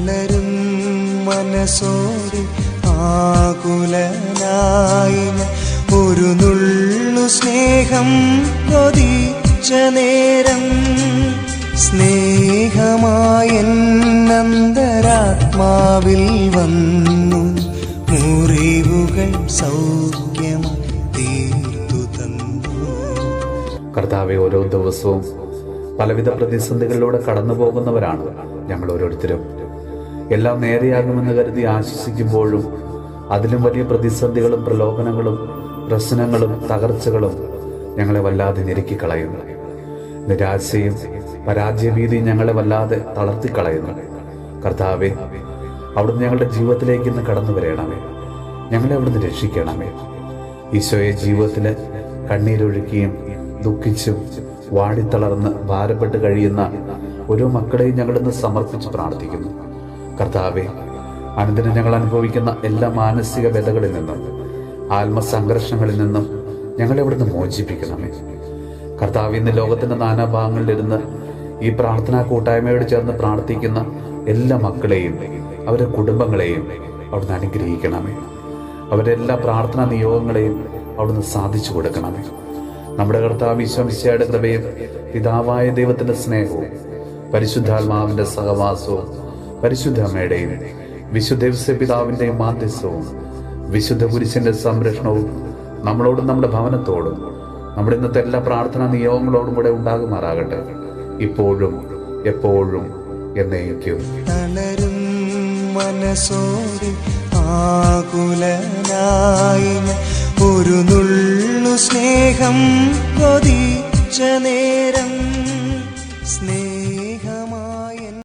തളരും മനസ്സോടെ ആകുലനായി ഒരു നുള്ളു സ്നേഹം കൊതിച്ച നേരം സ്നേഹമായെന്നന്തരാത്മാവിൽ വന്നു മുറിവുകൾ സൗഖ്യമായി തീർത്തു തന്നു. കർത്താവെ, ഓരോ ദിവസവും പലവിധ പ്രതിസന്ധികളിലൂടെ കടന്നു പോകുന്നവരാണ് ഞങ്ങൾ ഓരോരുത്തരും. എല്ലാം നേരെയാകുമെന്ന് കരുതി ആശ്വസിക്കുമ്പോഴും അതിലും വലിയ പ്രതിസന്ധികളും പ്രലോഭനങ്ങളും പ്രശ്നങ്ങളും തകർച്ചകളും ഞങ്ങളെ വല്ലാതെ ഞെരുക്കിക്കളയുന്നു. നിരാശയും പരാജയഭീതിയും ഞങ്ങളെ വല്ലാതെ തളർത്തിക്കളയുന്നു. കർത്താവെ, അവിടുന്ന് ഞങ്ങളുടെ ജീവിതത്തിലേക്ക് ഇന്ന് കടന്നു വരണമേ. ഞങ്ങളെ അവിടുന്ന് രക്ഷിക്കണമേ. ഈശോയെ, ജീവിതത്തിൽ കണ്ണീരൊഴുക്കിയും ദുഃഖിച്ചും വാടിത്തളർന്ന് ഭാരപ്പെട്ട് കഴിയുന്ന ഓരോ മക്കളെയും ഞങ്ങളിന്ന് സമർപ്പിച്ച് പ്രാർത്ഥിക്കുന്നു. കർത്താവെ, അനുദിനം ഞങ്ങൾ അനുഭവിക്കുന്ന എല്ലാ മാനസിക വ്യതകളിൽ നിന്നും ആത്മസംഘർഷങ്ങളിൽ നിന്നും ഞങ്ങളെ അവിടുന്ന് മോചിപ്പിക്കണമേ. കർത്താവ്, ഇന്ന് ലോകത്തിന്റെ നാനാഭാഗങ്ങളിലിരുന്ന് ഈ പ്രാർത്ഥനാ കൂട്ടായ്മയോട് ചേർന്ന് പ്രാർത്ഥിക്കുന്ന എല്ലാ മക്കളെയും അവരുടെ കുടുംബങ്ങളെയും അവിടുന്ന് അനുഗ്രഹിക്കണമേ. അവരുടെ എല്ലാ പ്രാർത്ഥനാ നിയോഗങ്ങളെയും അവിടുന്ന് സാധിച്ചു കൊടുക്കണമേ. നമ്മുടെ കർത്താവ് ഈശോ മിശിഹായുടെ കൃപയും പിതാവായ ദൈവത്തിന്റെ സ്നേഹവും പരിശുദ്ധാത്മാവിന്റെ സഹവാസവും പരിശുദ്ധ അമ്മയുടെയും വിശുദ്ധ പിതാവിന്റെയും മാധ്യസ്ഥവും വിശുദ്ധ കുരിശിന്റെ സംരക്ഷണവും നമ്മളോടും നമ്മുടെ ഭവനത്തോടും നമ്മുടെ ഇന്നത്തെ എല്ലാ പ്രാർത്ഥനാ നിയോഗങ്ങളോടും കൂടെ ഉണ്ടാകുമാറാകട്ടെ, ഇപ്പോഴും എപ്പോഴും എന്നേക്കും. തളരും മനസ്സോടെ ആകുലനായി ഒരു നുള്ളു സ്നേഹം കൊതിച്ച നേരം